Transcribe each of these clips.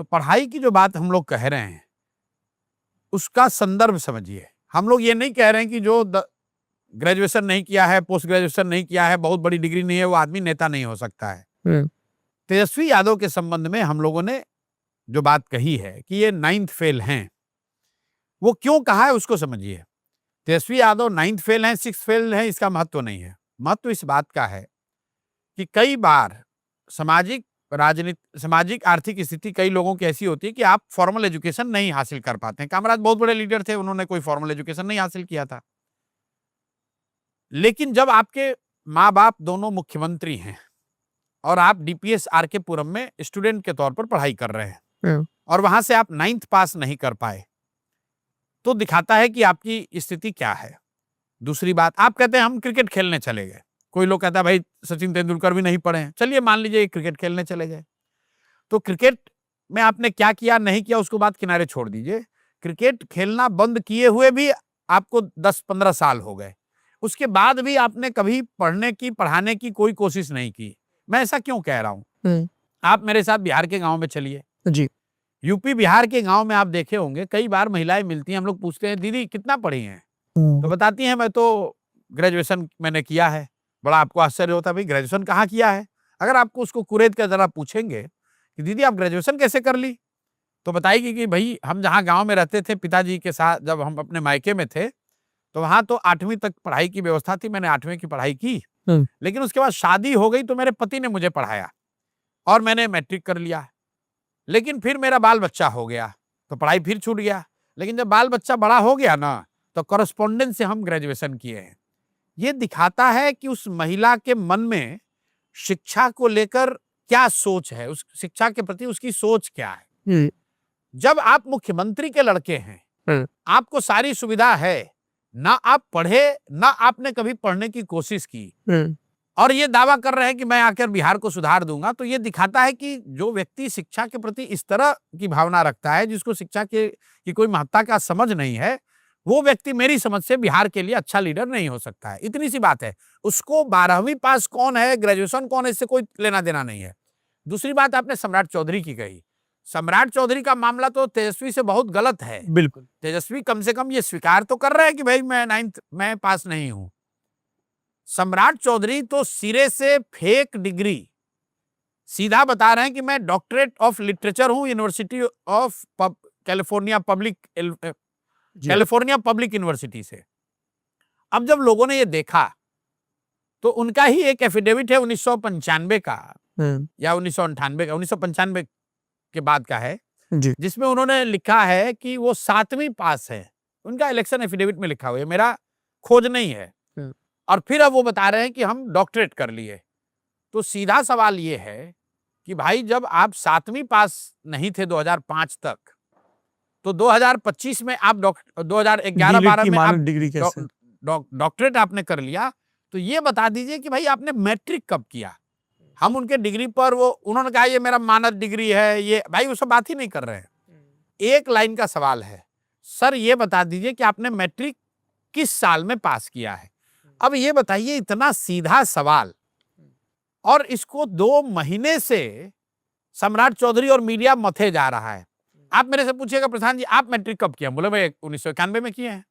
तो पढ़ाई की जो बात हम लोग कह रहे हैं उसका संदर्भ समझिए। हम लोग ये नहीं कह रहे हैं कि जो ग्रेजुएशन नहीं किया है, पोस्ट ग्रेजुएशन नहीं किया है, बहुत बड़ी डिग्री नहीं है, वो आदमी नेता नहीं हो सकता है। तेजस्वी यादव के संबंध में हम लोगों ने जो बात कही है कि ये 9th फेल हैं, वो क्यों कहा है उसको समझिए। तेजस्वी यादव 9th फेल हैं, 6th फेल हैं, इसका महत्व नहीं है। महत्व इस बात का है कि कई बार सामाजिक आर्थिक स्थिति कई लोगों की ऐसी होती है कि आप फॉर्मल एजुकेशन नहीं हासिल कर पाते हैं। कामराज बहुत बड़े लीडर थे, उन्होंने कोई फॉर्मल एजुकेशन नहीं हासिल किया था। लेकिन जब आपके माँ बाप दोनों मुख्यमंत्री हैं और आप डीपीएस आरके पुरम में स्टूडेंट के तौर पर पढ़ाई कर रहे हैं और वहां से आप 9th पास नहीं कर पाए, तो दिखाता है कि आपकी स्थिति क्या है। दूसरी बात, आप कहते हैं हम क्रिकेट खेलने चले गए। कोई लोग कहता है भाई सचिन तेंदुलकर भी नहीं पढ़े हैं, चलिए मान लीजिए क्रिकेट खेलने चले गए, तो क्रिकेट में आपने क्या किया नहीं किया उसको बात किनारे छोड़ दीजिए। क्रिकेट खेलना बंद किए हुए भी आपको 10-15 साल हो गए, उसके बाद भी आपने कभी पढ़ाने की कोई कोशिश नहीं की। मैं ऐसा क्यों कह रहा हूं? आप मेरे साथ बिहार के गांव में चलिए जी। यूपी बिहार के गांव में आप देखे होंगे कई बार महिलाएं मिलती हैं, हम लोग पूछते हैं दीदी कितना पढ़ी हैं, तो बताती हैं मैं तो ग्रेजुएशन मैंने किया है। बड़ा आपको आश्चर्य होता है भाई ग्रेजुएशन कहाँ किया है। अगर आपको उसको कुरेद कर जरा पूछेंगे कि दीदी आप ग्रेजुएशन कैसे कर ली, तो बताएगी कि भाई हम जहाँ गांव में रहते थे पिताजी के साथ, जब हम अपने मायके में थे तो वहां तो 8वीं तक पढ़ाई की व्यवस्था थी, मैंने 8वीं की पढ़ाई की, लेकिन उसके बाद शादी हो गई तो मेरे पति ने मुझे पढ़ाया और मैंने मैट्रिक कर लिया। लेकिन फिर मेरा बाल बच्चा हो गया तो पढ़ाई फिर छूट गया। लेकिन जब बाल बच्चा बड़ा हो गया ना तो कॉरेस्पॉन्डेंस से हम ग्रेजुएशन किए हैं। ये दिखाता है कि उस महिला के मन में शिक्षा को लेकर क्या सोच है, उस शिक्षा के प्रति उसकी सोच क्या है। जब आप मुख्यमंत्री के लड़के हैं, आपको सारी सुविधा है, ना आप पढ़े ना आपने कभी पढ़ने की कोशिश की, और ये दावा कर रहे हैं कि मैं आकर बिहार को सुधार दूंगा, तो ये दिखाता है कि जो व्यक्ति शिक्षा के प्रति इस तरह की भावना रखता है, जिसको शिक्षा की कोई महत्ता का समझ नहीं है, वो व्यक्ति मेरी समझ से बिहार के लिए अच्छा लीडर नहीं हो सकता है। इतनी सी बात है। उसको 12वीं पास कौन है, ग्रेजुएशन कौन है, इससे कोई लेना देना नहीं है। दूसरी बात आपने सम्राट चौधरी की कही। सम्राट चौधरी का मामला तो तेजस्वी से बहुत गलत है। बिल्कुल, तेजस्वी कम से कम ये स्वीकार तो कर रहे हैं कि भाई मैं 9th में पास नहीं हूं। सम्राट चौधरी तो सिरे से फेक डिग्री, सीधा बता रहे हैं कि मैं डॉक्टरेट ऑफ लिटरेचर हूं university of California public university से। अब जब लोगों ने ये देखा तो उनका ही एक एफिडेविट है 1995 का या 1998 का, 1995 के बाद का है, जिसमें उन्होंने लिखा है कि वो 7वीं पास है। उनका इलेक्शन एफिडेविट में लिखा हुआ है, मेरा खोज नहीं है। और फिर अब वो बता रहे हैं कि हम डॉक्टरेट कर लिए। तो सीधा सवाल ये है कि भाई जब आप 7वीं पास नहीं थे 2005 तक, तो 2025 में आप 2011-12 में आप डॉक्टरेट आपने कर लिया, तो ये बता दीजिए कि भाई आपने मैट्रिक कब किया। हम उनके डिग्री पर उन्होंने कहा ये मेरा मानद डिग्री है, ये भाई वो सब बात ही नहीं कर रहे हैं। एक लाइन का सवाल है, सर ये बता दीजिए कि आपने मैट्रिक किस साल में पास किया है। अब ये बताइए, इतना सीधा सवाल, और इसको 2 महीने से सम्राट चौधरी और मीडिया मथे जा रहा है। आप मेरे से पूछिएगा प्रधान जी आप मैट्रिक कब किया, बोले भाई 1991 में किए हैं।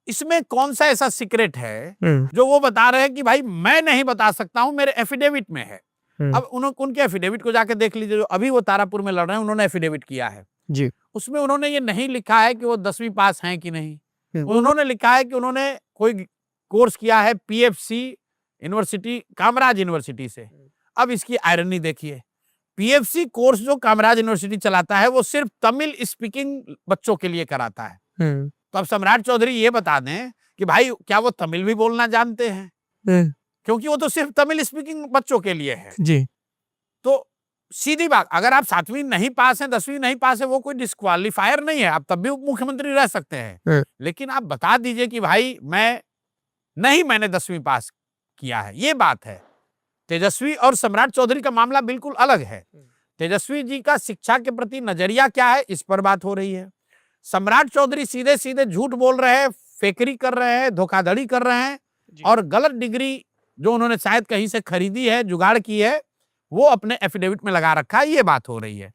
इसमें कौन सा ऐसा सीक्रेट है जो वो बता रहे हैं कि भाई मैं नहीं बता सकता हूं, मेरे एफिडेविट में है। अब उनके एफिडेविट को जाके देख लीजिए, जो अभी वो तारापुर में लड़ रहे हैं, उन्होंने एफिडेविट किया है जी। उसमें उन्होंने ये नहीं लिखा है कि वो 10वीं पास हैं कि नहीं। उन्होंने लिखा है कि उन्होंने कोई कोर्स किया है पीएफसी यूनिवर्सिटी, कामराज यूनिवर्सिटी से। अब इसकी आयरनी देखिए, पीएफसी कोर्स जो कामराज यूनिवर्सिटी चलाता है वो सिर्फ तमिल स्पीकिंग बच्चों के लिए कराता है। तो अब सम्राट चौधरी ये बता दें कि भाई क्या वो तमिल भी बोलना जानते हैं, क्योंकि वो तो सिर्फ तमिल स्पीकिंग बच्चों के लिए है जी। तो सीधी बात, अगर आप 7वीं नहीं पास हैं, 10वीं नहीं पास है, वो कोई डिस्क्वालीफायर नहीं है, आप तब भी उप मुख्यमंत्री रह सकते हैं। लेकिन आप बता दीजिए कि भाई मैंने 10वीं पास किया है, ये बात है। तेजस्वी और सम्राट चौधरी का मामला बिल्कुल अलग है। तेजस्वी जी का शिक्षा के प्रति नजरिया क्या है, इस पर बात हो रही है। सम्राट चौधरी सीधे सीधे झूठ बोल रहे हैं, फेकरी कर रहे हैं, धोखाधड़ी कर रहे हैं, और गलत डिग्री जो उन्होंने शायद कहीं से खरीदी है, जुगाड़ की है, वो अपने एफिडेविट में लगा रखा है, ये बात हो रही है।